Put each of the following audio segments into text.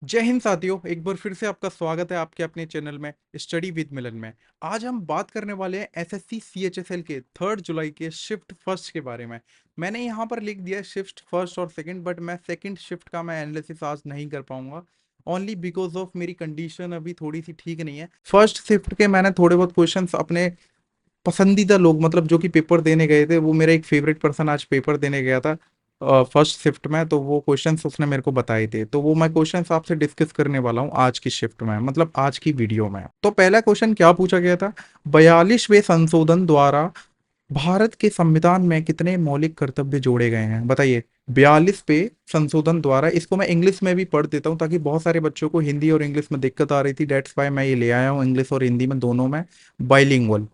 जय हिंद साथियों, एक बार फिर से आपका स्वागत है आपके अपने चैनल में स्टडी विद मिलन में। आज हम बात करने वाले हैं एसएससी सीएचएसएल के 3 जुलाई के शिफ्ट फर्स्ट के बारे में। मैंने यहाँ पर लिख दिया है शिफ्ट फर्स्ट और सेकंड, बट मैं सेकंड शिफ्ट का मैं एनालिसिस आज नहीं कर पाऊंगा, ओनली बिकॉज ऑफ मेरी कंडीशन अभी थोड़ी सी ठीक नहीं है। फर्स्ट शिफ्ट के मैंने थोड़े बहुत क्वेश्चंस अपने पसंदीदा लोग, मतलब जो कि पेपर देने गए थे, वो मेरा एक फेवरेट पर्सन आज पेपर देने गया था फर्स्ट शिफ्ट में, तो वो क्वेश्चंस उसने मेरे को बताए थे, तो वो मैं क्वेश्चंस आपसे डिस्कस करने वाला हूँ आज की शिफ्ट में, मतलब आज की वीडियो में। तो पहला क्वेश्चन क्या पूछा गया था? 42वें संशोधन द्वारा भारत के संविधान में कितने मौलिक कर्तव्य जोड़े गए हैं, बताइए। 42 पे संशोधन द्वारा, इसको मैं इंग्लिश में भी पढ़ देता हूँ ताकि बहुत सारे बच्चों को हिंदी और इंग्लिश में दिक्कत आ रही थी, डेट्स वाई मैं ये ले आया हूँ इंग्लिश और हिंदी में दोनों में bilingual.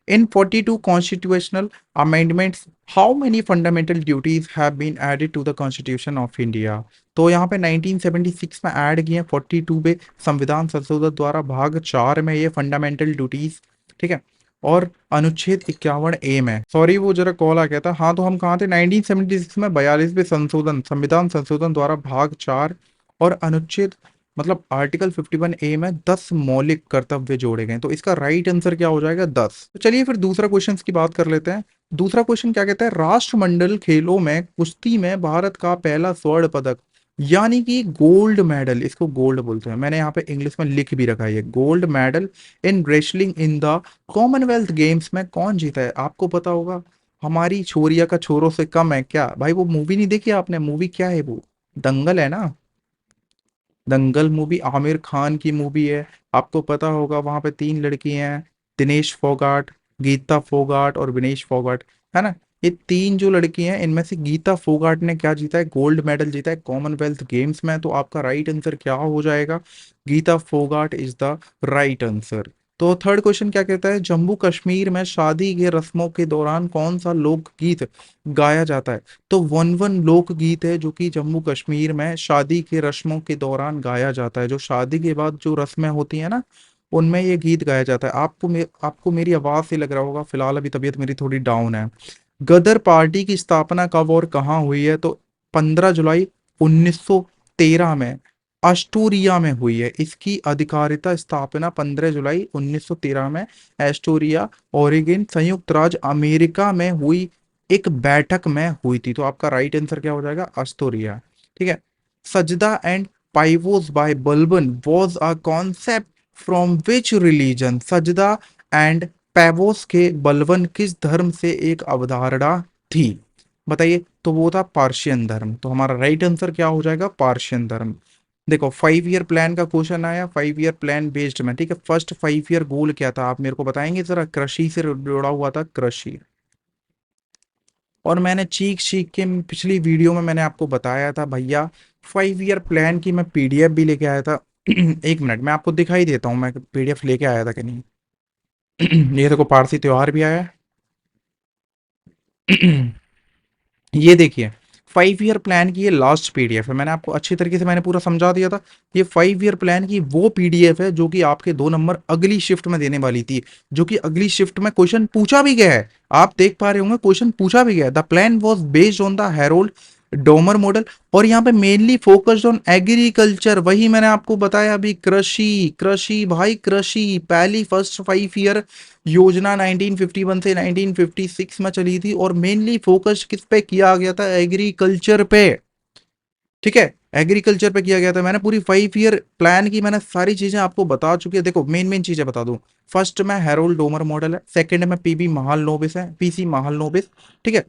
In 42 constitutional amendments, how many fundamental duties have been added to the Constitution of India? तो यहाँ पे 1976 में ऐड किए हैं, 42 पे संविधान संशोधन द्वारा भाग 4 में ये फंडामेंटल ड्यूटीज, ठीक है। और अनुच्छेद 51 ए में, सॉरी वो जरा कॉल आ गया था। हाँ, तो हम कहाँ थे? 1976 में 42वें संशोधन, संविधान संशोधन द्वारा भाग 4 और अनुच्छेद, मतलब आर्टिकल 51 ए में 10 मौलिक कर्तव्य जोड़े गए, तो इसका राइट आंसर क्या हो जाएगा? 10। तो चलिए फिर दूसरा क्वेश्चन की बात कर लेते हैं। दूसरा क्वेश्चन क्या कहता है? राष्ट्रमंडल खेलों में कुश्ती में भारत का पहला स्वर्ण पदक, यानी कि गोल्ड मेडल, इसको गोल्ड बोलते हैं, मैंने यहाँ पे इंग्लिश में लिख भी रखा है, gold medal in wrestling in the Commonwealth games में कौन जीता है? आपको पता होगा, हमारी छोरिया का छोरों से कम है क्या भाई? वो मूवी नहीं देखी आपने? मूवी क्या है वो? दंगल है ना। दंगल मूवी आमिर खान की मूवी है, आपको पता होगा। वहां पे 3 लड़की हैं, दिनेश फोगाट, गीता फोगाट और विनेश फोगाट, है ना। ये 3 जो लड़की हैं, इनमें से गीता फोगाट ने क्या जीता है? गोल्ड मेडल जीता है कॉमनवेल्थ गेम्स में। तो आपका राइट आंसर क्या हो जाएगा? Geeta Phogat is the right answer. तो थर्ड क्वेश्चन क्या कहता है? जम्मू कश्मीर में शादी के रस्मों के दौरान कौन सा लोकगीत गाया जाता है? तो वन वन लोकगीत है जो कि जम्मू कश्मीर में शादी के रस्मों के दौरान गाया जाता है। जो शादी के बाद जो रस्में होती है ना, उनमें ये गीत गाया जाता है। आपको मेरी आवाज से लग रहा होगा, फिलहाल अभी तबीयत मेरी थोड़ी डाउन है। गदर पार्टी की स्थापना कब और कहाँ हुई है? तो 15 जुलाई 1913 में एस्टोरिया में हुई है। इसकी आधिकारिता स्थापना 15 जुलाई 1913 में एस्टोरिया, ओरेगन, संयुक्त राज्य अमेरिका में हुई एक बैठक में हुई थी। तो आपका राइट आंसर क्या हो जाएगा? एस्टोरिया, ठीक है। सजदा एंड पाइवोस by Balban was a concept from which religion? सजदा एंड पैवोस के बलवन किस धर्म से एक अवधारणा थी? बताइए। तो वो था पार्शियन धर्म। तो हमारा राइट आंसर क्या हो जाएगा? पार्शियन धर्म। देखो, 5 ईयर प्लान का क्वेश्चन आया, 5 ईयर प्लान बेस्ड में, ठीक है। फर्स्ट 5 ईयर गोल क्या था, आप मेरे को बताएंगे जरा? कृषि से जुड़ा हुआ था, कृषि। और मैंने चीख चीख के पिछली वीडियो में मैंने आपको बताया था भैया, 5 ईयर प्लान की मैं पीडीएफ भी लेके आया था। एक मिनट, मैं आपको दिखाई देता हूँ मैं पीडीएफ लेके आया था कि नहीं। ये देखो, पारसी त्योहार भी आया है। ये देखिए, 5 ईयर प्लान की ये लास्ट पीडीएफ है, मैंने आपको अच्छी तरीके से मैंने पूरा समझा दिया था। ये 5 ईयर प्लान की वो पीडीएफ है जो कि आपके 2 नंबर अगली शिफ्ट में देने वाली थी, जो कि अगली शिफ्ट में क्वेश्चन पूछा भी गया है। आप देख पा रहे होंगे, क्वेश्चन पूछा भी गया है। The plan was based on the Harold Domar model, और यहाँ पे मेनली फोकस्ड ऑन एग्रीकल्चर। वही मैंने आपको बताया अभी, कृषि कृषि भाई, कृषि। पहली फर्स्ट 5 ईयर योजना 1951 से 1956 में चली थी, और मेनली फोकस किस पे किया गया था? एग्रीकल्चर पे, ठीक है। एग्रीकल्चर पे किया गया था। मैंने पूरी 5 ईयर प्लान की मैंने सारी चीजें आपको बता चुकी है। देखो, मेन मेन चीजें बता दूं। फर्स्ट में हेरोल्ड डोमर मॉडल है, सेकंड में पीबी महालनोबिस है, पीसी महालनोबिस, ठीक है।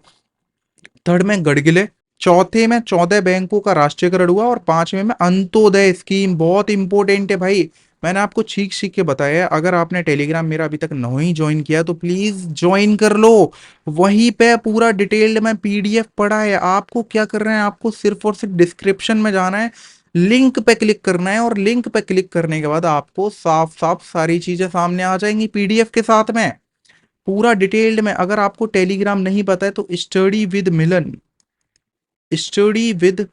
थर्ड में गडगिले, चौथे में 14 बैंकों का राष्ट्रीयकरण हुआ, और पांचवें में अंत्योदय स्कीम। बहुत इंपॉर्टेंट है भाई, मैंने आपको छीक छीक के बताया है। अगर आपने टेलीग्राम मेरा अभी तक नहीं ज्वाइन किया तो प्लीज ज्वाइन कर लो। वहीं पे पूरा डिटेल्ड में पीडीएफ पड़ा है। आपको क्या करना है? आपको सिर्फ और सिर्फ डिस्क्रिप्शन में जाना है, लिंक पे क्लिक करना है, और लिंक पे क्लिक करने के बाद आपको साफ साफ सारी चीजें सामने आ जाएंगी पीडीएफ के साथ में, पूरा डिटेल्ड में। अगर आपको टेलीग्राम नहीं पता है तो study with Milan, study with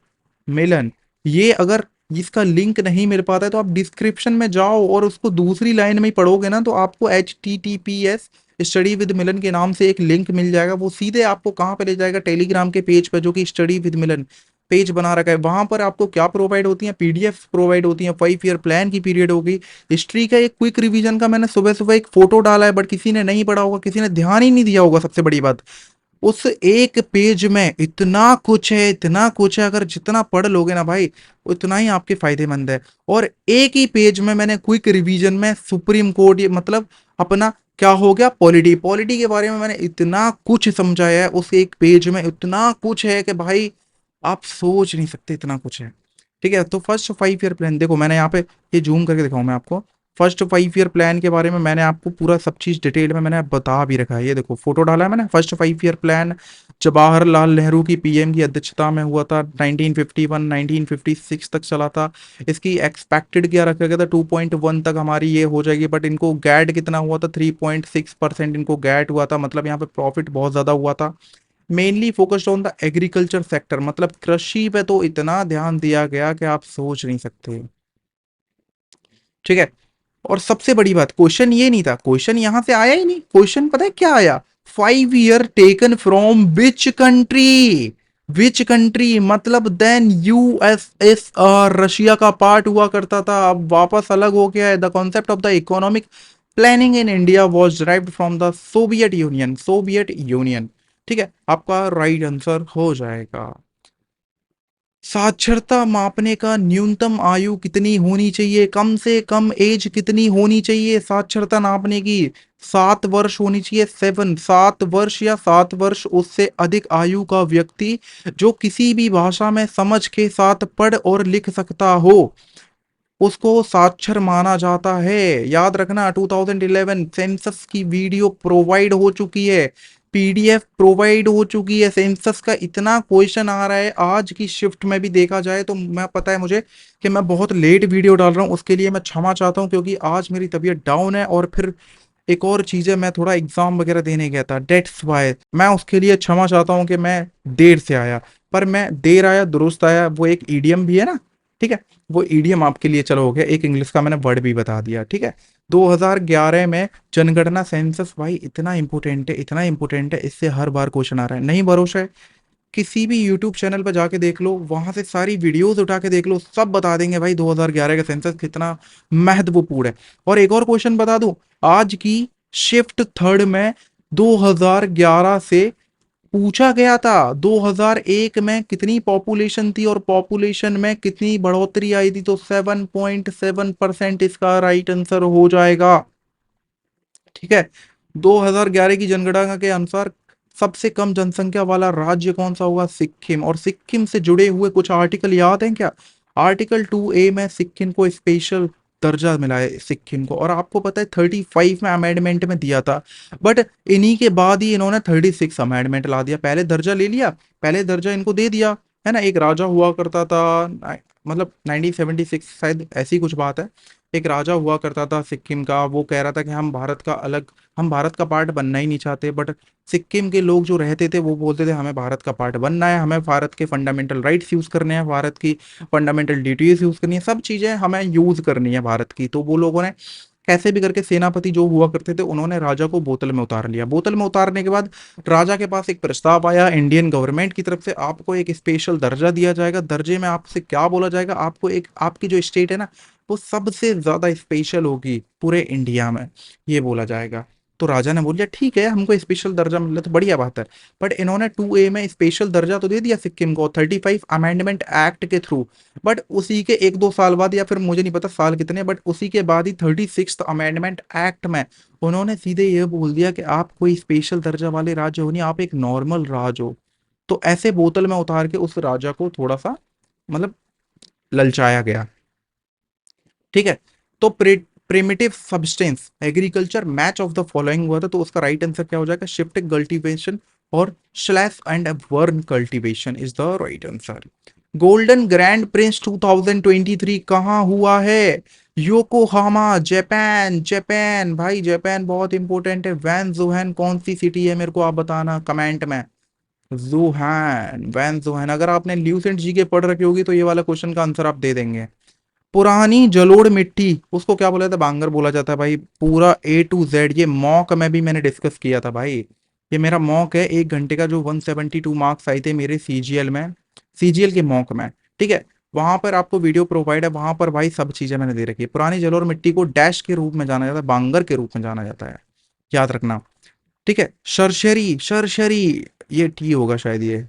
Milan, ये अगर इसका लिंक नहीं मिल पाता है तो आप डिस्क्रिप्शन में जाओ और उसको दूसरी लाइन में ही पढ़ोगे ना, तो आपको HTTPS स्टडी विद मिलन के नाम से एक लिंक मिल जाएगा। वो सीधे आपको कहाँ पे ले जाएगा? टेलीग्राम के पेज पे, जो कि स्टडी विद मिलन। पेज बना रखा है। वहां पर आपको क्या प्रोवाइड होती है, पीडीएफ प्रोवाइड होती है। 5 ईयर प्लान की पीरियड होगी। हिस्ट्री का एक क्विक रिवीजन का मैंने सुबह सुबह एक फोटो डाला है, बट किसी ने नहीं पढ़ा होगा, किसी ने ध्यान ही नहीं दिया होगा। सबसे बड़ी बात, उस एक पेज में इतना कुछ है, इतना कुछ है, अगर जितना पढ़ लोगे ना भाई, उतना ही आपके फायदेमंद है। और एक ही पेज में मैंने क्विक रिवीजन में सुप्रीम कोर्ट, ये मतलब अपना क्या हो गया, पॉलिटी, पॉलिटी के बारे में मैंने इतना कुछ समझाया है। उस एक पेज में इतना कुछ है कि भाई आप सोच नहीं सकते, इतना कुछ है। ठीक है, तो फर्स्ट 5 ईयर प्लान देखो, मैंने यहाँ पे ये जूम करके दिखाऊं मैं आपको। फर्स्ट 5 ईयर प्लान के बारे में मैंने आपको पूरा सब चीज डिटेल में मैंने बता भी रखा है। ये देखो फोटो डाला है मैंने। First 5 year plan Jawaharlal Nehru की पीएम की अध्यक्षता में हुआ था। 1951 1956 तक चला था। इसकी एक्सपेक्टेड क्या रखा गया था, 2.1 तक हमारी ये हो जाएगी, बट इनको गैट कितना हुआ था, 3.6% इनको गैट हुआ था। मतलब यहाँ पे प्रॉफिट बहुत ज्यादा हुआ था। Mainly focused on the agriculture sector, मतलब कृषि पे तो इतना ध्यान दिया गया कि आप सोच नहीं सकते। ठीक है, और सबसे बड़ी बात, क्वेश्चन ये नहीं था, क्वेश्चन यहां से आया ही नहीं। क्वेश्चन पता है क्या आया, 5 year taken from which country. Which country मतलब देन यूएसएसआर, रशिया का पार्ट हुआ करता था, अब वापस अलग हो गया है। The concept of the economic planning in India was derived from the Soviet union, Soviet union. ठीक है, आपका राइट आंसर हो जाएगा। साक्षरता मापने का न्यूनतम आयु कितनी होनी चाहिए, कम से कम एज कितनी होनी चाहिए साक्षरता नापने की? 7 वर्ष होनी चाहिए। 7 वर्ष या 7 वर्ष उससे अधिक आयु का व्यक्ति जो किसी भी भाषा में समझ के साथ पढ़ और लिख सकता हो, उसको साक्षर माना जाता है। याद रखना, 2011 सेंसस की वीडियो प्रोवाइड हो चुकी है, पीडीएफ प्रोवाइड हो चुकी है। सेंसस का इतना क्वेश्चन आ रहा है आज की शिफ्ट में भी देखा जाए तो। मैं पता है मुझे कि मैं बहुत लेट वीडियो डाल रहा हूँ, उसके लिए मैं क्षमा चाहता हूँ, क्योंकि आज मेरी तबीयत डाउन है। और फिर एक और चीज है, मैं थोड़ा एग्जाम वगैरह देने गया था, डेट्स वाई मैं उसके लिए क्षमा चाहता हूँ कि मैं देर से आया। पर मैं देर आया दुरुस्त आया, वो एक ईडियम भी है ना। ठीक है, वो ईडियम आपके लिए चलो हो गया। एक इंग्लिश का मैंने वर्ड भी बता दिया। ठीक है, 2011 में जनगणना सेंसस भाई इतना इंपॉर्टेंट है, इतना इंपॉर्टेंट है, इससे हर बार क्वेश्चन आ रहा है। नहीं भरोसा है, किसी भी यूट्यूब चैनल पर जाके देख लो, वहां से सारी वीडियोस उठा के देख लो, सब बता देंगे भाई 2011 का सेंसस कितना महत्वपूर्ण है। और एक और क्वेश्चन बता दूं, आज की शिफ्ट थर्ड में 2011 से पूछा गया था 2001 में कितनी पॉपुलेशन थी और पॉपुलेशन में कितनी बढ़ोतरी आई थी, तो 7.7% इसका राइट आंसर हो जाएगा। ठीक है, 2011 की जनगणना के अनुसार सबसे कम जनसंख्या वाला राज्य कौन सा होगा, सिक्किम। और सिक्किम से जुड़े हुए कुछ आर्टिकल याद हैं क्या? आर्टिकल 2A में सिक्किम को स्पेशल दर्जा मिला है सिक्किम को। और आपको पता है 35 में अमेंडमेंट में दिया था, बट इन्हीं के बाद ही इन्होंने 36 अमेंडमेंट ला दिया। पहले दर्जा ले लिया, पहले दर्जा इनको दे दिया, है ना। एक राजा हुआ करता था, मतलब 1976 शायद ऐसी कुछ बात है। एक राजा हुआ करता था सिक्किम का, वो कह रहा था कि हम भारत का अलग, हम भारत का पार्ट बनना ही नहीं चाहते। बट सिक्किम के लोग जो रहते थे वो बोलते थे हमें भारत का पार्ट बनना है, हमें भारत के फंडामेंटल राइट्स यूज करने हैं, भारत की फंडामेंटल ड्यूटीज यूज करनी है, सब चीजें हमें यूज करनी है भारत की। तो वो लोगों ने कैसे भी करके, सेनापति जो हुआ करते थे उन्होंने राजा को बोतल में उतार लिया। बोतल में उतारने के बाद राजा के पास एक प्रस्ताव आया इंडियन गवर्नमेंट की तरफ से, आपको एक स्पेशल दर्जा दिया जाएगा। दर्जे में आपसे क्या बोला जाएगा, आपको एक, आपकी जो स्टेट है ना वो सबसे ज्यादा स्पेशल होगी पूरे इंडिया में, ये बोला जाएगा। तो राजा ने बोल दिया ठीक है, हमको स्पेशल दर्जा मिल रहा तो बढ़िया बात है। बट इन्होंने 2A में स्पेशल दर्जा तो दे दिया सिक्किम को 35 अमेंडमेंट एक्ट के थ्रू। बट उसी के 1-2 साल बाद, या फिर मुझे नहीं पता साल कितने, बट उसी के बाद ही 36 अमेंडमेंट एक्ट में उन्होंने सीधे ये बोल दिया कि आप कोई स्पेशल दर्जा वाले राज्य हो नहीं, आप एक नॉर्मल राज हो। तो ऐसे बोतल में उतार के उस राजा को थोड़ा सा मतलब ललचाया गया। ठीक है, तो primitive substance agriculture match of the following हुआ था, तो उसका राइट आंसर क्या हो जाएगा, शिफ्टिंग कल्टीवेशन और slash and burn cultivation is the right answer. Golden grand prince 2023 कहाँ हुआ है? Yokohama, Japan. जापान भाई, जापान बहुत इंपॉर्टेंट है। वैन जुहैन कौन सी सिटी है, मेरे को आप बताना कमेंट में। जुहैन, वैन जुहैन। अगर आपने ल्यूसेंट जी के पढ़ रखी होगी तो ये वाला क्वेश्चन का आंसर आप दे देंगे। पुरानी जलोढ़ मिट्टी, उसको क्या बोला जाता है, बांगर बोला जाता है भाई, पूरा A to Z। ये मॉक में भी मैंने डिस्कस किया था भाई। ये मेरा मॉक है 1 घंटे का, जो 172 मार्क्स आए थे मेरे CGL में। सीजीएल के मॉक में, ठीक है। वहां पर आपको वीडियो प्रोवाइड है, वहां पर भाई सब चीजें मैंने दे रखी है। पुरानी जलोढ़ मिट्टी को डैश के रूप में जाना जाता है, बांगर के रूप में जाना जाता है, याद रखना, ठीक है। शरशरी, शरशरी, ये टी होगा शायद ये,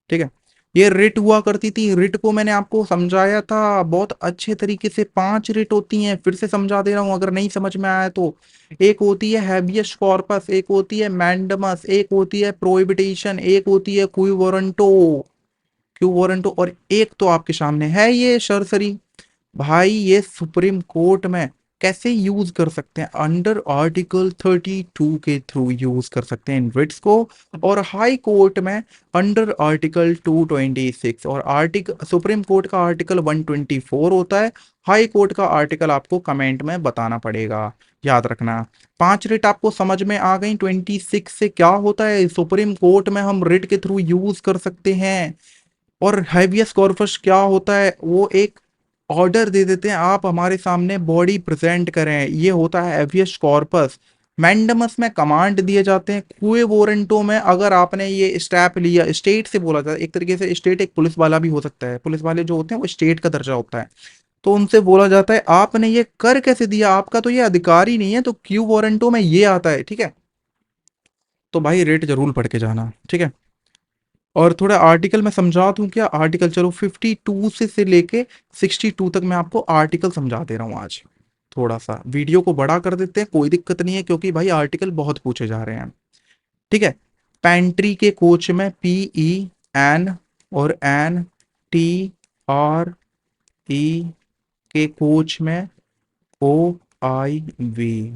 ठीक है। ये रिट हुआ करती थी, रिट को मैंने आपको समझाया था बहुत अच्छे तरीके से। 5 रिट होती हैं, फिर से समझा दे रहा हूं अगर नहीं समझ में आया तो। एक होती है हैबियस कॉर्पस, एक होती है मैंडमस, एक होती है प्रोहिबिटेशन, एक होती है क्यू वारंटो, क्यू वारंटो, और एक तो आपके सामने है ये सरसरी। भाई ये सुप्रीम कोर्ट में कैसे यूज कर सकते हैं, अंडर आर्टिकल 32 के थ्रू यूज कर सकते हैं इन रिट्स को। और हाई कोर्ट में अंडर आर्टिकल 226, और आर्टिकल सुप्रीम कोर्ट का आर्टिकल 124 होता है। हाई कोर्ट का आर्टिकल आपको कमेंट में बताना पड़ेगा, याद रखना। 5 रिट आपको समझ में आ गई। 26 से क्या होता है, सुप्रीम कोर्ट में हम रिट के थ्रू यूज कर सकते हैं। और हैबियस कॉर्पस क्या होता है, वो एक ऑर्डर दे देते हैं, आप हमारे सामने बॉडी प्रेजेंट करें, ये होता है हैबियस कॉर्पस। मैंडमस में कमांड दिए जाते हैं। क्वे वारंटो में अगर आपने ये स्टेप लिया, स्टेट से बोला जाता है एक तरीके से, स्टेट एक पुलिस वाला भी हो सकता है, पुलिस वाले जो होते हैं वो स्टेट का दर्जा होता है। तो उनसे बोला जाता है आपने ये कर कैसे दिया, आपका तो ये अधिकार ही नहीं है, तो क्यू वारंटो में ये आता है, ठीक है। तो भाई रेट जरूर पढ़ के जाना, ठीक है। और थोड़ा आर्टिकल में समझा दूं क्या, आर्टिकल चलो 52 से लेके 62 तक मैं आपको आर्टिकल समझा दे रहा हूँ आज। थोड़ा सा वीडियो को बड़ा कर देते हैं, कोई दिक्कत नहीं है, क्योंकि भाई आर्टिकल बहुत पूछे जा रहे हैं, ठीक है। पेंट्री के कोच में PEN और NTRE के कोच में OIV,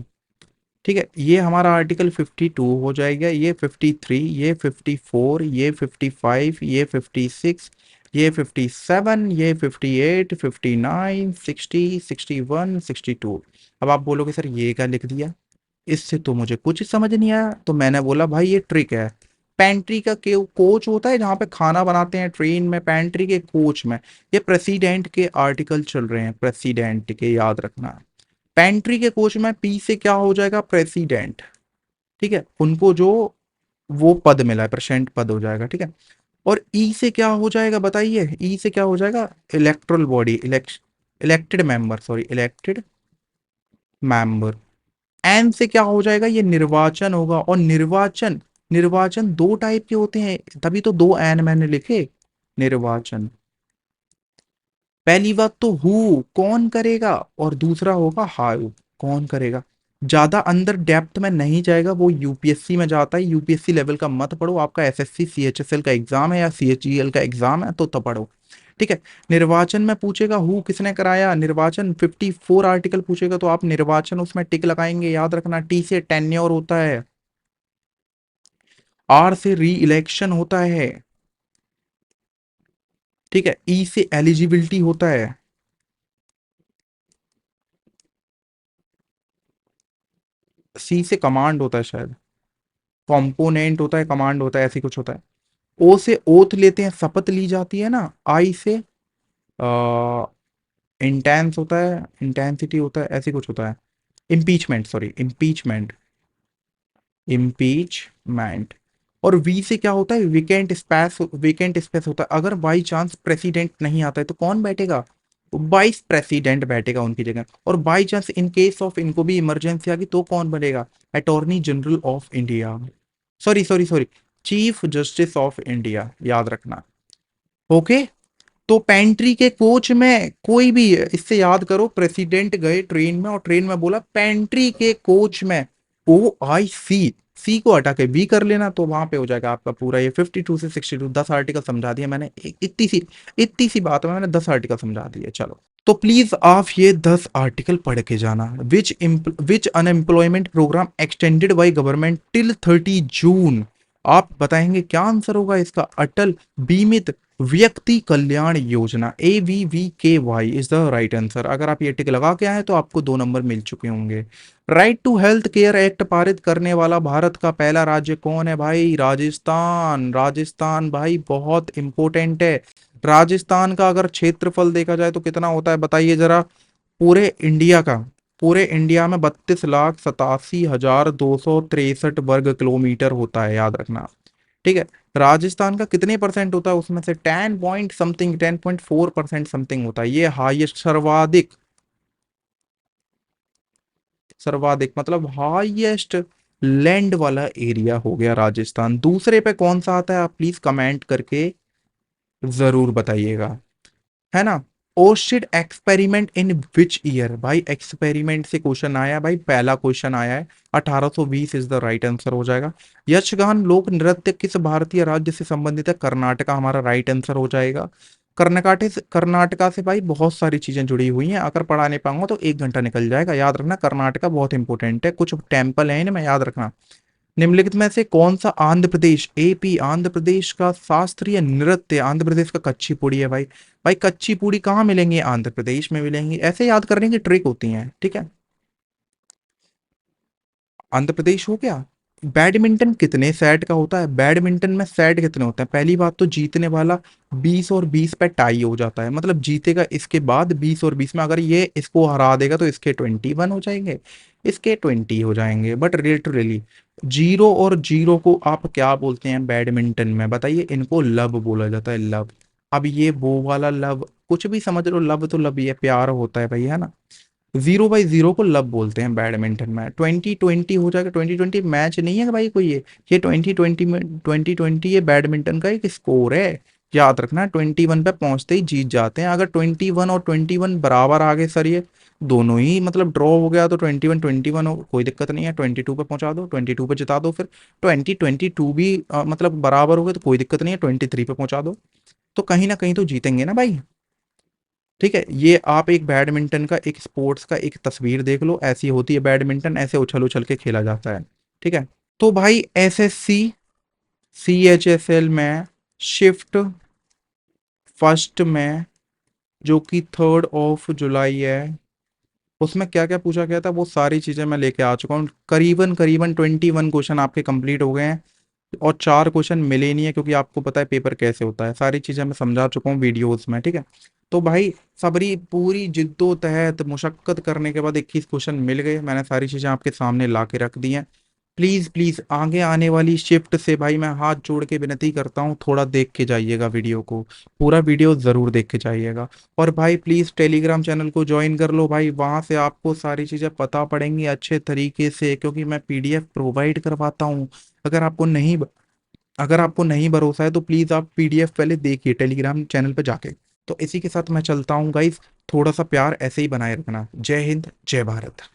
ठीक है। ये हमारा आर्टिकल 52 हो जाएगा, ये 53, ये 54, ये 55, ये 56, ये 57, ये 58, 59, 60, 61, 62। अब आप बोलोगे सर ये क्या लिख दिया, इससे तो मुझे कुछ समझ नहीं आया। तो मैंने बोला भाई ये ट्रिक है। पेंट्री का कोच होता है जहाँ पे खाना बनाते हैं ट्रेन में, पेंट्री के कोच में। ये प्रेसिडेंट के आर्टिकल चल रहे हैं, प्रेसिडेंट के, याद रखना। पेंट्री के कोच में पी से क्या हो जाएगा, प्रेसिडेंट, ठीक है, उनको जो वो पद मिला है, प्रेसिडेंट पद हो जाएगा, ठीक है। और ई से क्या हो जाएगा बताइए, ई से क्या हो जाएगा, electoral body, elected member, sorry elected member. N से क्या हो जाएगा, ये निर्वाचन होगा। और निर्वाचन, निर्वाचन दो टाइप के होते हैं, तभी तो दो एन मैंने लिखे, निर्वाचन। पहली बात तो हु, कौन करेगा, और दूसरा होगा हाउ, कौन करेगा। ज्यादा अंदर डेप्थ में नहीं जाएगा, वो यूपीएससी में जाता है, यूपीएससी लेवल का मत पढ़ो, आपका एसएससी सीएचएसएल का एग्जाम है या सीएचईएल का एग्जाम है तो तब पढ़ो, ठीक है। निर्वाचन में पूछेगा हु किसने कराया, निर्वाचन 54 आर्टिकल पूछेगा तो आप निर्वाचन उसमें टिक लगाएंगे, याद रखना। टी से टेन्योर होता है, आर से री इलेक्शन होता है, ठीक है। ई से एलिजिबिलिटी होता है, सी से कमांड होता है शायद, कॉम्पोनेंट होता है, कमांड होता है, ऐसी कुछ होता है। ओ से ओथ लेते हैं, शपथ ली जाती है ना। आई से इंटेंस होता है, इंटेंसिटी होता है, ऐसी कुछ होता है। Impeachment, sorry impeachment, impeachment. और वी से क्या होता है, वेकेंट स्पेस, वेकेंट स्पेस होता है। अगर बाई चांस प्रेसिडेंट नहीं आता है तो कौन बैठेगा, वाइस प्रेसिडेंट बैठेगा उनकी जगह। और by chance in case of इनको भी इमरजेंसी आ गई तो कौन बनेगा, attorney general of India, sorry sorry sorry, chief justice of India, याद रखना, ओके। तो पेंट्री के कोच में कोई भी, इससे याद करो, प्रेसिडेंट गए ट्रेन में और ट्रेन में बोला पेंट्री के कोच में OIC, सी को हटा के बी कर लेना, तो वहां पे हो जाएगा आपका पूरा ये 52 से 62, 10 आर्टिकल समझा दिया मैंने। इतनी सी बात में मैंने 10 आर्टिकल समझा दिए, चलो। तो प्लीज आप ये 10 आर्टिकल पढ़ के जाना। Which unemployment program extended by government till 30 June. आप बताएंगे क्या आंसर होगा इसका, अटल बीमित व्यक्ति Kalyan Yojana, AVVKY is the right answer. अगर आप ये टिक लगा के आए तो आपको 2 नंबर मिल चुके होंगे। Right to health care act पारित करने वाला भारत का पहला राज्य कौन है भाई, राजस्थान। राजस्थान भाई बहुत इंपॉर्टेंट है। राजस्थान का अगर क्षेत्रफल देखा जाए तो कितना होता है बताइए जरा, पूरे इंडिया का, पूरे इंडिया में 32,87,263 वर्ग किलोमीटर होता है, याद रखना। ठीक है। राजस्थान का कितने परसेंट होता है उसमें से 10 पॉइंट समथिंग, 10.4% समथिंग होता है। ये हाईएस्ट, सर्वाधिक, सर्वाधिक मतलब हाईएस्ट लैंड वाला एरिया हो गया राजस्थान। दूसरे पे कौन सा आता है आप प्लीज कमेंट करके जरूर बताइएगा, है ना। ओर्शिड एक्सपेरिमेंट इन विच ईयर, भाई एक्सपेरिमेंट से क्वेश्चन आया भाई, पहला क्वेश्चन आया है। 1820 इज द राइट आंसर हो जाएगा। यक्षगान लोक नृत्य किस भारतीय राज्य से संबंधित है? कर्नाटका हमारा राइट आंसर हो जाएगा। कर्नाटका से भाई बहुत सारी चीजें जुड़ी हुई हैं, अगर पढ़ा नहीं पाऊंगा तो 1 घंटा निकल जाएगा। याद रखना कर्नाटका बहुत इंपॉर्टेंट है, कुछ टेम्पल है इनमें, याद रखना। निम्नलिखित में से कौन सा आंध्र प्रदेश, एपी आंध्र प्रदेश का शास्त्रीय नृत्य, आंध्र प्रदेश का कच्ची पूड़ी है भाई। भाई कच्ची पूड़ी कहाँ मिलेंगी? आंध्र प्रदेश में मिलेंगी। ऐसे याद करने की ट्रिक होती है, ठीक है। आंध्र प्रदेश हो गया। बैडमिंटन कितने सेट का होता है? बैडमिंटन में सेट कितने होते हैं? पहली बात तो जीतने वाला 20 और 20 पे टाई हो जाता है, मतलब जीतेगा इसके बाद 20 और 20 में, अगर ये इसको हरा देगा तो इसके 21 हो जाएंगे, इसके 20 हो जाएंगे। बट लिटरली जीरो और जीरो को आप क्या बोलते हैं बैडमिंटन में? बताइए। इनको लव बोला जाता है, लव। अब ये वो वाला लव, कुछ भी समझ लो, लव तो लव ही है, प्यार होता है भाई, है ना। 0/0 को लब बोलते हैं बैडमिंटन में। 2020 हो जाएगा, 2020 मैच नहीं है भाई कोई ये 2020 में, 2020 ये बैडमिंटन का एक स्कोर है। याद रखना 21 पे पहुंचते ही जीत जाते हैं। अगर 21 और 21 बराबर आ गए सर, ये दोनों ही मतलब ड्रॉ हो गया तो 21-21 हो, कोई दिक्कत नहीं है। 22 पे पहुंचा दो, 22 पे जिता दो। फिर 2022 भी मतलब बराबर हो गए तो कोई दिक्कत नहीं है, 23 पे पहुंचा दो। तो कहीं ना कहीं तो जीतेंगे ना भाई। ठीक है, ये आप एक बैडमिंटन का, एक स्पोर्ट्स का एक तस्वीर देख लो, ऐसी होती है बैडमिंटन, ऐसे उछल उछल के खेला जाता है। ठीक है। तो भाई एसएससी सीएचएसएल में शिफ्ट फर्स्ट में, जो कि 3 जुलाई है, उसमें क्या क्या पूछा गया था वो सारी चीजें मैं लेके आ चुका हूँ। करीबन करीबन 21 क्वेश्चन आपके कंप्लीट हो गए हैं, और 4 क्वेश्चन मिले नहीं है, क्योंकि आपको पता है पेपर कैसे होता है। सारी चीजें मैं समझा चुका हूँ वीडियोस में, ठीक है। तो भाई सबरी पूरी जिद्दोतहद मुशक्कत करने के बाद 21 क्वेश्चन मिल गए, मैंने सारी चीजें आपके सामने ला के रख दी हैं। प्लीज प्लीज आगे आने वाली शिफ्ट से भाई मैं हाथ जोड़ के विनती करता हूँ, थोड़ा देख के जाइएगा वीडियो को, पूरा वीडियो जरूर देख के जाइएगा। और भाई प्लीज टेलीग्राम चैनल को ज्वाइन कर लो भाई, वहां से आपको सारी चीजें पता पड़ेंगी अच्छे तरीके से, क्योंकि मैं पीडीएफ प्रोवाइड करवाता हूँ। अगर आपको नहीं अगर आपको नहीं भरोसा है तो प्लीज आप पीडीएफ पहले देखिए टेलीग्राम चैनल पर जाके। तो इसी के साथ मैं चलता हूँ गाइस, थोड़ा सा प्यार ऐसे ही बनाए रखना। जय हिंद, जय भारत।